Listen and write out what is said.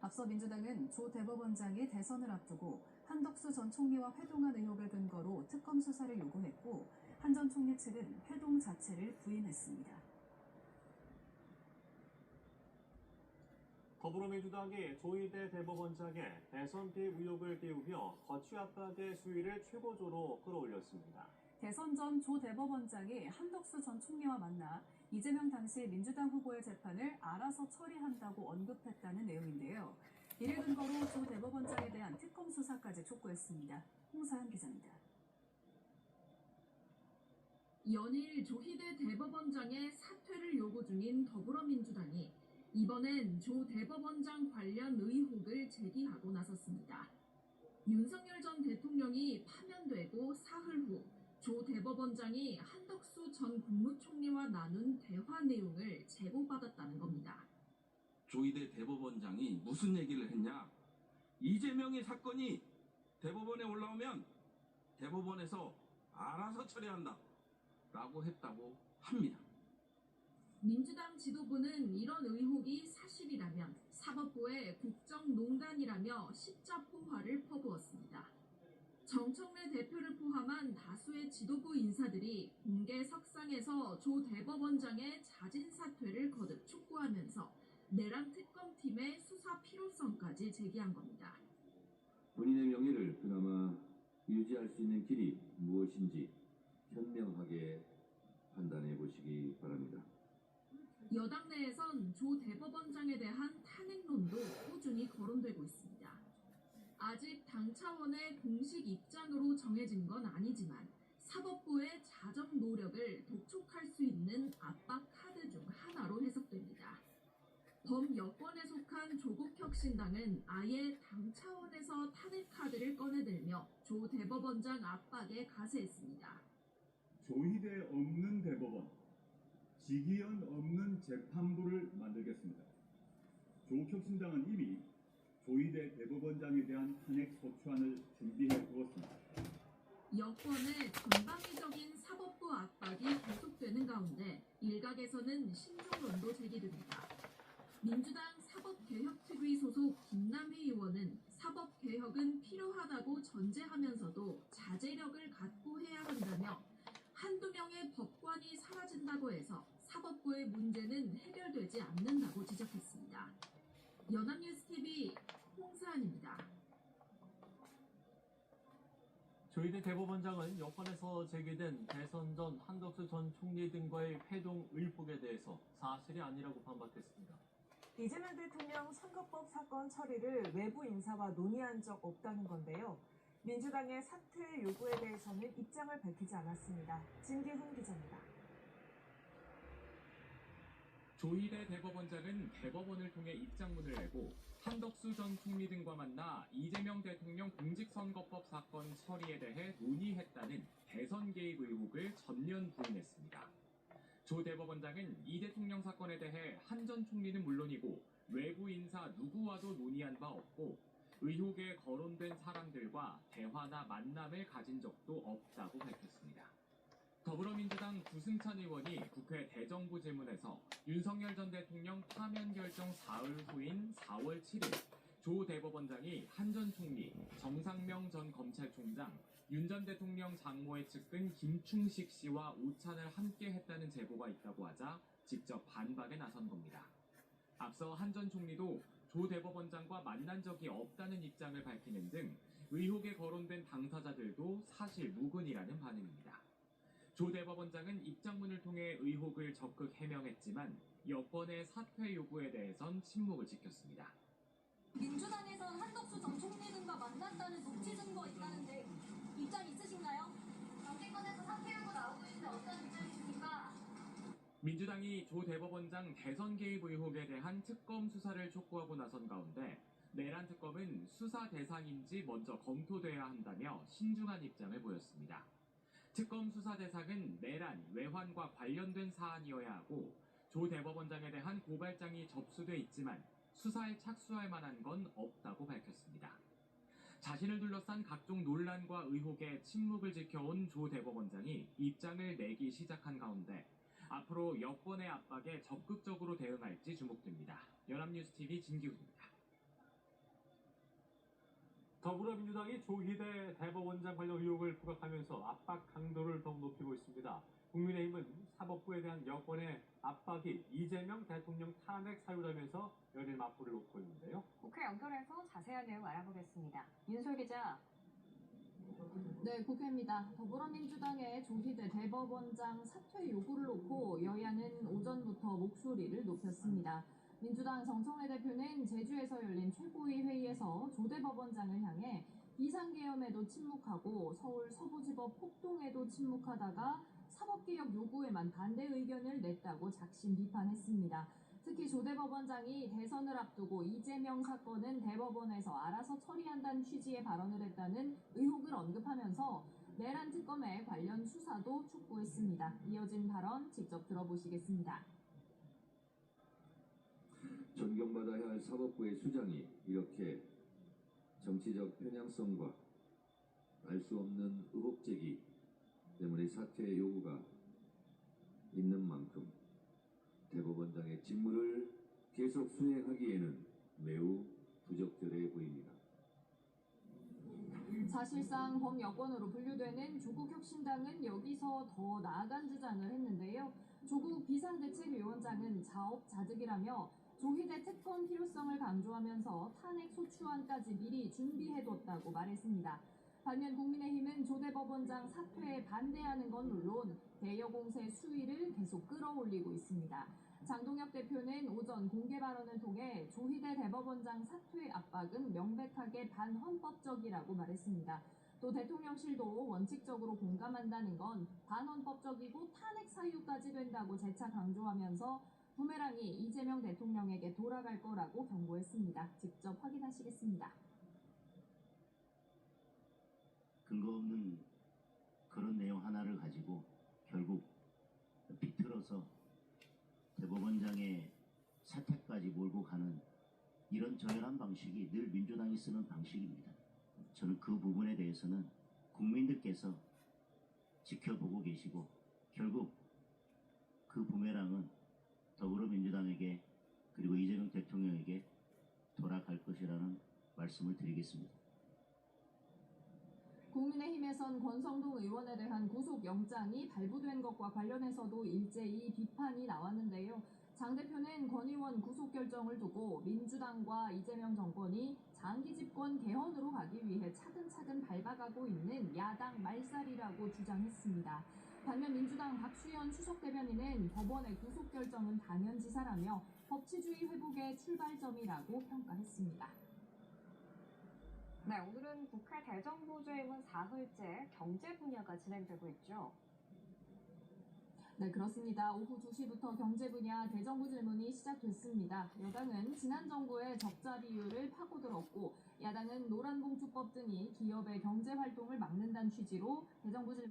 앞서 민주당은 조 대법원장이 대선을 앞두고 한덕수 전 총리와 회동한 의혹을 근거로 특검 수사를 요구했고, 한 전 총리 측은 회동 자체를 부인했습니다. 더불어민주당이 조희대 대법원장의 대선 개입 의혹을 띄우며 거취 압박의 수위를 최고조로 끌어올렸습니다. 대선 전 조 대법원장이 한덕수 전 총리와 만나 이재명 당시 민주당 후보의 재판을 알아서 처리한다고 언급했다는 내용인데요. 이를 근거로 조 대법원장에 대한 특검 수사까지 촉구했습니다. 홍사연 기자입니다. 연일 조희대 대법원장의 사퇴를 요구 중인 더불어민주당이 이번엔 조 대법원장 관련 의혹을 제기하고 나섰습니다. 윤석열 전 대통령이 파면되고 사흘 후 조 대법원장이 한덕수 전 국무총리와 나눈 대화 내용을 제보받았다는 겁니다. 조희대 대법원장이 무슨 얘기를 했냐? 이재명의 사건이 대법원에 올라오면 대법원에서 알아서 처리한다 라고 했다고 합니다. 민주당 지도부는 이런 의혹이 사실이라면 사법부의 국정농단이라며 십자포화를 퍼부었습니다. 정청래 대표를 포함한 다수의 지도부 인사들이 공개 석상에서 조 대법원장의 자진 사퇴를 거듭 촉구하면서 내란 특검팀의 수사 필요성까지 제기한 겁니다. 본인의 명예를 그나마 유지할 수 있는 길이 무엇인지 현명하게 판단해 보시기 바랍니다. 여당 내에선 조 대법원장에 대한 탄핵론도 꾸준히 거론되고 있습니다. 아직 당 차원의 공식 입장으로 정해진 건 아니지만 사법부의 자정 노력을 독촉할 수 있는 압박 카드 중 하나로 해석됩니다. 범여권에 속한 조국혁신당은 아예 당 차원에서 탄핵 카드를 꺼내들며 조 대법원장 압박에 가세했습니다. 조희대 없는 대법원, 직위원 없는 재판부를 만들겠습니다. 조국혁신당은 이미 조희대 대법원장에 대한 탄핵 소추안을 준비해 두었습니다. 여권의 전방위적인 사법부 압박이 계속되는 가운데 일각에서는 신중론도 제기됩니다. 민주당 사법개혁특위 소속 김남희 의원은 사법개혁은 필요하다고 전제하면서도 자제력을 갖고 해야 한다며 한두 명의 법관이 사라진다고 해서 사법부의 문제는 해결되지 않는다고 지적했습니다. 연합뉴스TV 홍사연입니다. 조희대 대법원장은 여권에서 제기된 대선 전 한덕수 전 총리 등과의 회동 의혹에 대해서 사실이 아니라고 반박했습니다. 이재명 대통령 선거법 사건 처리를 외부 인사와 논의한 적 없다는 건데요. 민주당의 사퇴 요구에 대해서는 입장을 밝히지 않았습니다. 진기훈 기자입니다. 조희대 대법원장은 대법원을 통해 입장문을 내고 한덕수 전 총리 등과 만나 이재명 대통령 공직선거법 사건 처리에 대해 논의했다는 대선 개입 의혹을 전면 부인했습니다. 조 대법원장은 이 대통령 사건에 대해 한 전 총리는 물론이고 외부 인사 누구와도 논의한 바 없고 의혹에 거론된 사람들과 대화나 만남을 가진 적도 없다고 밝혔습니다. 더불어민주당 구승찬 의원이 국회 대정부 질문에서 윤석열 전 대통령 파면 결정 사흘 후인 4월 7일 조 대법원장이 한 전 총리, 정상명 전 검찰총장, 윤 전 대통령 장모의 측근 김충식 씨와 오찬을 함께 했다는 제보가 있다고 하자 직접 반박에 나선 겁니다. 앞서 한 전 총리도 조 대법원장과 만난 적이 없다는 입장을 밝히는 등 의혹에 거론된 당사자들도 사실 무근이라는 반응입니다. 조 대법원장은 입장문을 통해 의혹을 적극 해명했지만 여권의 사퇴 요구에 대해선 침묵을 지켰습니다. 민주당에선 한덕수 전 총리 등과 만났다는 녹취 증거 있다는데 입장 있으신가요? 정치권에서 사퇴하고 나오고 있는데 어떤 입장이십니까? 민주당이 조 대법원장 대선 개입 의혹에 대한 특검 수사를 촉구하고 나선 가운데 내란 특검은 수사 대상인지 먼저 검토돼야 한다며 신중한 입장을 보였습니다. 특검 수사 대상은 내란, 외환과 관련된 사안이어야 하고 조 대법원장에 대한 고발장이 접수돼 있지만 수사에 착수할 만한 건 없다고 밝혔습니다. 자신을 둘러싼 각종 논란과 의혹에 침묵을 지켜온 조 대법원장이 입장을 내기 시작한 가운데 앞으로 여권의 압박에 적극적으로 대응할지 주목됩니다. 연합뉴스TV 진기훈입니다. 더불어민주당이 조희대 대법원장 관련 의혹을 부각하면서 압박 강도를 더욱 높이고 있습니다. 국민의힘은 사법부에 대한 여권의 압박이 이재명 대통령 탄핵 사유라면서 열린 맞불을 놓고 있는데요. 국회 연결해서 자세한 내용 알아보겠습니다. 윤솔 기자. 네, 국회입니다. 더불어민주당의 조희대 대법원장 사퇴 요구를 놓고 여야는 오전부터 목소리를 높였습니다. 민주당 정청래 대표는 제주에서 열린 최고위 회의에서 조 대법원장을 향해 비상계엄에도 침묵하고 서울 서부지법 폭동에도 침묵하다가 사법개혁 요구에만 반대 의견을 냈다고 작심 비판했습니다. 특히 조 대법원장이 대선을 앞두고 이재명 사건은 대법원에서 알아서 처리한다는 취지의 발언을 했다는 의혹을 언급하면서 내란 특검의 관련 수사도 촉구했습니다. 이어진 발언 직접 들어보시겠습니다. 존경받아야 할 사법부의 수장이 이렇게 정치적 편향성과 알 수 없는 의혹 제기 때문에 사퇴 요구가 있는 만큼 대법원장의 직무를 계속 수행하기에는 매우 부적절해 보입니다. 사실상 범여권으로 분류되는 조국혁신당은 여기서 더 나아간 주장을 했는데요. 조국 비상대책위원장은 자업자득이라며 조희대 특검 필요성을 강조하면서 탄핵 소추안까지 미리 준비해뒀다고 말했습니다. 반면 국민의힘은 조 대법원장 사퇴에 반대하는 건 물론 대여 공세 수위를 계속 끌어올리고 있습니다. 장동혁 대표는 오전 공개 발언을 통해 조희대 대법원장 사퇴 압박은 명백하게 반헌법적이라고 말했습니다. 또 대통령실도 원칙적으로 공감한다는 건 반헌법적이고 탄핵 사유까지 된다고 재차 강조하면서 부메랑이 이재명 대통령에게 돌아갈 거라고 경고했습니다. 직접 확인하시겠습니다. 근거 없는 그런 내용 하나를 가지고 결국 비틀어서 대법원장의 사퇴까지 몰고 가는 이런 저열한 방식이 늘 민주당이 쓰는 방식입니다. 저는 그 부분에 대해서는 국민들께서 지켜보고 계시고 결국 그 부메랑은 더불어민주당에게 그리고 이재명 대통령에게 돌아갈 것이라는 말씀을 드리겠습니다. 국민의힘에선 권성동 의원에 대한 구속영장이 발부된 것과 관련해서도 일제히 비판이 나왔는데요. 장 대표는 권 의원 구속 결정을 두고 민주당과 이재명 정권이 장기 집권 개헌으로 가기 위해 차근차근 밟아가고 있는 야당 말살이라고 주장했습니다. 반면 민주당 박수현 수석대변인은 법원의 구속 결정은 당연지사라며 법치주의 회복의 출발점이라고 평가했습니다. 네, 오늘은 국회 대정부주임은 사흘째 경제 분야가 진행되고 있죠. 네, 그렇습니다. 오후 2시부터 경제 분야 대정부 질문이 시작됐습니다. 여당은 지난 정부의 적자 비율을 파고들었고 야당은 노란봉투법 등이 기업의 경제 활동을 막는다는 취지로 대정부 질문